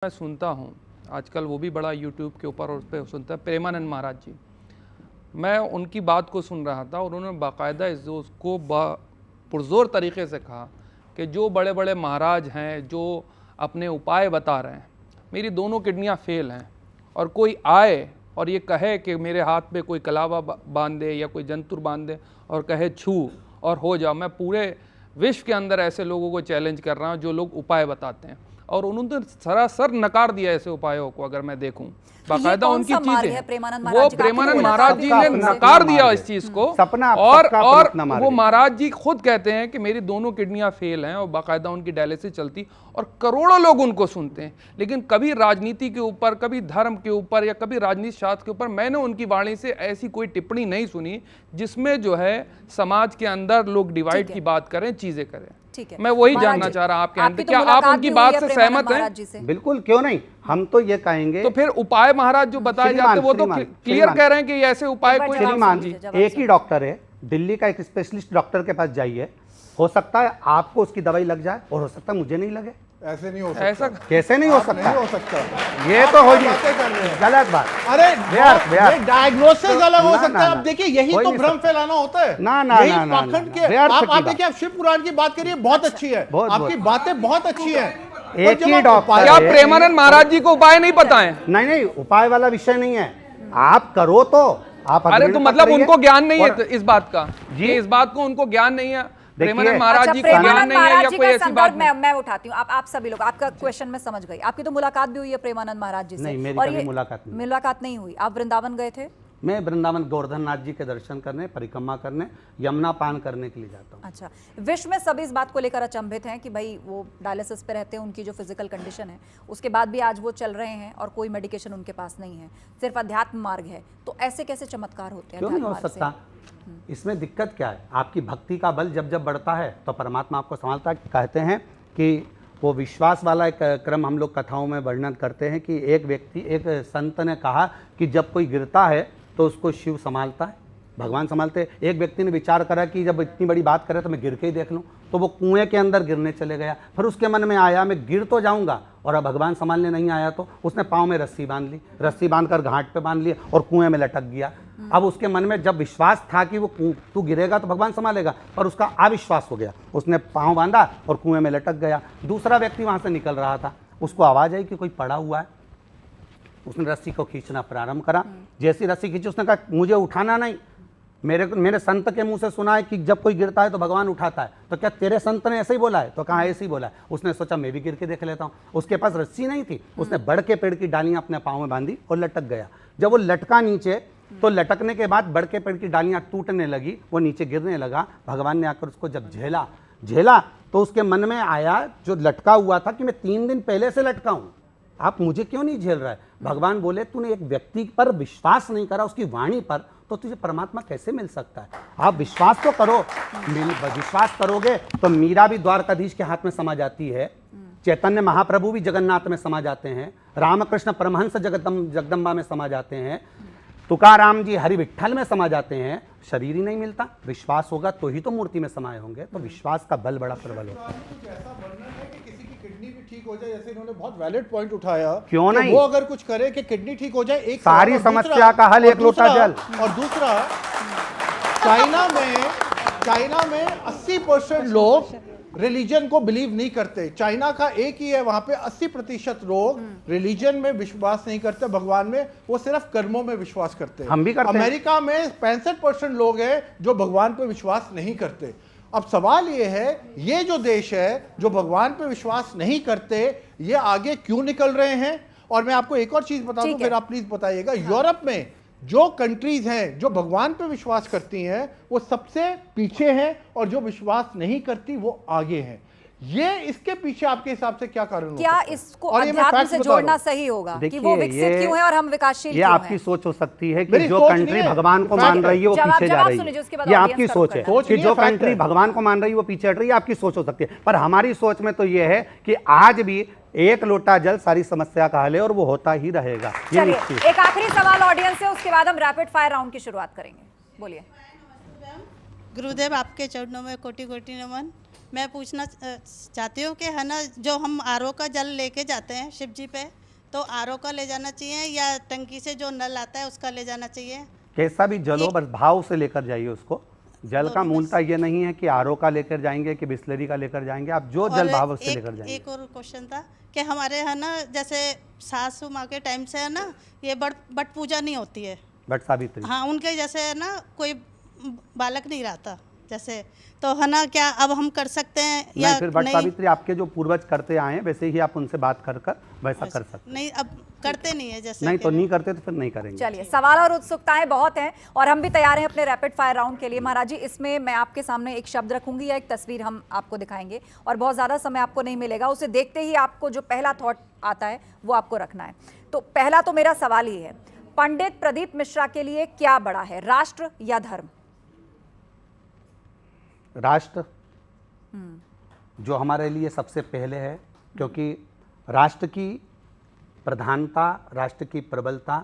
मैं सुनता हूँ आजकल, वो भी बड़ा यूट्यूब के ऊपर और उस पर सुनता है, प्रेमानंद महाराज जी। मैं उनकी बात को सुन रहा था और उन्होंने बाकायदा उसको पुरजोर तरीके से कहा कि जो बड़े बड़े महाराज हैं जो अपने उपाय बता रहे हैं, मेरी दोनों किडनियाँ फेल हैं, और कोई आए और ये कहे कि मेरे हाथ पे कोई कलावा बांध दे या कोई जंतुर बांध दे और कहे छू और हो जाओ, मैं पूरे विश्व के अंदर ऐसे लोगों को चैलेंज कर रहा हूँ जो लोग उपाय बताते हैं। और उन्होंने सरासर नकार दिया ऐसे उपायों को। अगर मैं देखूं बाकायदा उनकी चीजें, वो प्रेमानंद महाराज जी ने नकार दिया इस चीज को। और वो महाराज जी खुद कहते हैं कि मेरी दोनों किडनियां फेल हैं और बाकायदा उनकी डायलिसिस चलती, और करोड़ों लोग उनको सुनते हैं। लेकिन कभी राजनीति के ऊपर, कभी धर्म के ऊपर या कभी राजनीति शास्त्र के ऊपर मैंने उनकी वाणी से ऐसी कोई टिप्पणी नहीं सुनी जिसमें जो है समाज के अंदर लोग डिवाइड की बात करें, चीजें करें। ठीक है, मैं वही जानना चाह रहा आपके अंदर, क्या आप उनकी बात से सहमत हैं? बिल्कुल, क्यों नहीं। हम तो ये कहेंगे, तो फिर उपाय महाराज जो बताए जाते हैं वो तो क्लियर कह रहे हैं कि ऐसे उपाय कोई श्रीमान जी, एक ही डॉक्टर है, दिल्ली का एक स्पेशलिस्ट डॉक्टर के पास जाइए, हो सकता है आपको उसकी दवाई लग जाए और हो सकता है मुझे नहीं लगे। ऐसे नहीं हो सकता। ऐसा कैसे नहीं हो सकता? नहीं हो सकता, ये तो हो गलत बात। अरे डायग्नोसिस अलग हो सकता है। अब देखिए, यही तो भ्रम फैलाना होता है। आप देखिए, आप शिव पुराण की बात करिए, बहुत अच्छी है, आपकी बातें बहुत अच्छी है। एक ही डॉक्टर, क्या प्रेमानंद महाराज जी को उपाय नहीं पता है? नहीं, उपाय वाला विषय नहीं है, आप करो तो आप। अरे तो मतलब उनको ज्ञान नहीं है इस बात का, जी इस बात को उनको ज्ञान नहीं है। प्रेमानंद महाराज जी को ज्ञान नहीं है या कोई ऐसी बात? मैं उठाती हूँ, आप सभी लोग, आपका क्वेश्चन मैं समझ गई। आपकी तो मुलाकात भी हुई है प्रेमानंद महाराज जी से? नहीं, मेरी कभी मुलाकात नहीं हुई। आप वृंदावन गए थे? मैं वृंदावन गोवर्धन नाथ जी के दर्शन करने, परिक्रमा करने, यमुना पान करने के लिए जाता हूँ। अच्छा, विश्व में सभी इस बात को लेकर अचंभित हैं कि भाई वो डायलिसिस पे रहते हैं, उनकी जो फिजिकल कंडीशन है उसके बाद भी आज वो चल रहे हैं और कोई मेडिकेशन उनके पास नहीं है, सिर्फ अध्यात्म मार्ग है। तो ऐसे कैसे चमत्कार होते हैं? क्यों नहीं हो सकता? इसमें दिक्कत क्या है? आपकी भक्ति का बल जब जब बढ़ता है तो परमात्मा आपको संभालता है। कहते हैं कि वो विश्वास वाला एक क्रम हम लोग कथाओं में वर्णन करते हैं कि एक संत ने कहा कि जब कोई गिरता है तो उसको शिव संभालता है, भगवान संभालते हैं। एक व्यक्ति ने विचार करा कि जब इतनी बड़ी बात करे तो मैं गिर के ही देख लूं, तो वो कुएं के अंदर गिरने चले गया। फिर उसके मन में आया मैं गिर तो जाऊंगा, और अब भगवान संभालने नहीं आया, तो उसने पाँव में रस्सी बांध ली, रस्सी बांधकर घाट पे बांध लिया और कुएं में लटक गया। अब उसके मन में जब विश्वास था कि वो तू गिरेगा तो भगवान संभालेगा, पर उसका अविश्वास हो गया, उसने पाँव बांधा और कुएं में लटक गया। दूसरा व्यक्ति वहां से निकल रहा था, उसको आवाज आई कि कोई पड़ा हुआ है। उसने रस्सी को खींचना प्रारंभ करा। जैसी रस्सी खींची, उसने कहा मुझे उठाना नहीं, मेरे संत के मुंह से सुना है कि जब कोई गिरता है तो भगवान उठाता है, तो क्या तेरे संत ने ऐसे ही बोला है? तो कहाँ ऐसे ही बोला है। उसने सोचा मैं भी गिर के देख लेता हूँ। उसके पास रस्सी नहीं थी, उसने बड़ के पेड़ की डालियां अपने पाँव में बांधी और लटक गया। जब वो लटका नीचे, तो लटकने के बाद बड़ के पेड़ की डालियां टूटने लगी, वो नीचे गिरने लगा। भगवान ने आकर उसको जब झेला तो उसके मन में आया जो लटका हुआ था कि मैं 3 दिन पहले से लटका हूँ, आप मुझे क्यों नहीं झेल रहा है? भगवान बोले तूने एक व्यक्ति पर विश्वास नहीं करा, उसकी वाणी पर, तो तुझे परमात्मा कैसे मिल सकता है? आप विश्वास तो करो। विश्वास करोगे तो मीरा भी द्वारकाधीश के हाथ में समा जाती है, चैतन्य महाप्रभु भी जगन्नाथ में समा जाते हैं, रामकृष्ण परमहंस जगदम्बा में समा जाते हैं, तुकाराम जी हरि विठ्ठल में समा जाते हैं। शरीर ही नहीं मिलता, विश्वास होगा तो ही तो मूर्ति में समाये होंगे। तो विश्वास का बल बड़ा प्रबल होता है। ठीक हो जाए, जैसे इन्होंने बहुत वैलिड पॉइंट उठाया, क्यों नहीं? वो अगर कुछ करे कि किडनी ठीक हो जाए, एक सारी समस्या का हल एक लोटा जल। और दूसरा, चाइना में 80% लोग रिलीजन को बिलीव नहीं करते। चाइना का एक ही है, वहां पे 80% लोग रिलीजन में विश्वास नहीं करते, भगवान में, वो सिर्फ कर्मों में विश्वास करते हैं। हम भी करते हैं। अमेरिका में 65% लोग हैं जो भगवान पे विश्वास नहीं करते। अब सवाल ये है, ये जो देश है जो भगवान पे विश्वास नहीं करते, ये आगे क्यों निकल रहे हैं? और मैं आपको एक और चीज बता दूं, फिर आप प्लीज बताइएगा। यूरोप में जो कंट्रीज हैं जो भगवान पे विश्वास करती हैं वो सबसे पीछे हैं, और जो विश्वास नहीं करती वो आगे हैं। ये इसके पीछे आपके हिसाब से क्या कारण क्या हो सकता है? इसको अध्यात्म से जोड़ना सही होगा कि वो विकसित क्यों है और हम विकासशील क्यों हैं? ये आपकी सोच हो सकती है कि जो कंट्री भगवान को मान रही है वो पीछे जा रही है। ये आपकी सोच है कि जो कंट्री भगवान को मान रही है वो पीछे हट रही है, आपकी सोच हो सकती है। पर हमारी सोच में तो ये है कि आज भी एक लोटा जल सारी समस्या का हल है और वो होता ही रहेगा। चलिए, एक आखिरी सवाल ऑडियंस से, उसके बाद हम रैपिड फायर राउंड की शुरुआत करेंगे। बोलिए। गुरुदेव, आपके चरणों में कोटि कोटि नमन। मैं पूछना चाहती हूँ कि है ना, जो हम आरओ का जल लेके जाते हैं शिव जी पे, तो आरओ का ले जाना चाहिए या टंकी से जो नल आता है उसका ले जाना चाहिए? कैसा भी जल हो, बस भाव से लेकर जाइए उसको। जल का मूलता ये नहीं है कि आरओ का लेकर जाएंगे कि बिस्लरी का लेकर जाएंगे, आप जो जल भाव से लेकर जाएंगे। एक और क्वेश्चन था कि हमारे है ना, जैसे सासू माँ के टाइम से है ना, ये बट पूजा नहीं होती है। बट सावित्री, हाँ, उनके जैसे है ना कोई बालक नहीं रहता जैसे, तो है ना, क्या अब हम कर सकते हैं या नहीं? फिर बट नहीं? सावित्री आपके जो पूर्वज करते आए हैं वैसे ही आप उनसे बात कर कर वैसा कर सकते नहीं, अब करते नहीं है जैसे नहीं कि तो नहीं करते तो फिर नहीं करेंगे। चलिए, सवाल और उत्सुकताएं बहुत हैं और हम भी तैयार हैं अपने रैपिड फायर राउंड के लिए। महाराज जी, इसमें मैं आपके सामने एक शब्द रखूंगी या एक तस्वीर हम आपको दिखाएंगे और बहुत ज़्यादा समय आपको नहीं मिलेगा। उसे देखते ही आपको जो पहला थॉट आता है वो आपको रखना है। तो पहला तो मेरा सवाल ही है, पंडित प्रदीप मिश्रा के लिए क्या बड़ा है, राष्ट्र या धर्म? राष्ट्र जो हमारे लिए सबसे पहले है, क्योंकि राष्ट्र की प्रधानता, राष्ट्र की प्रबलता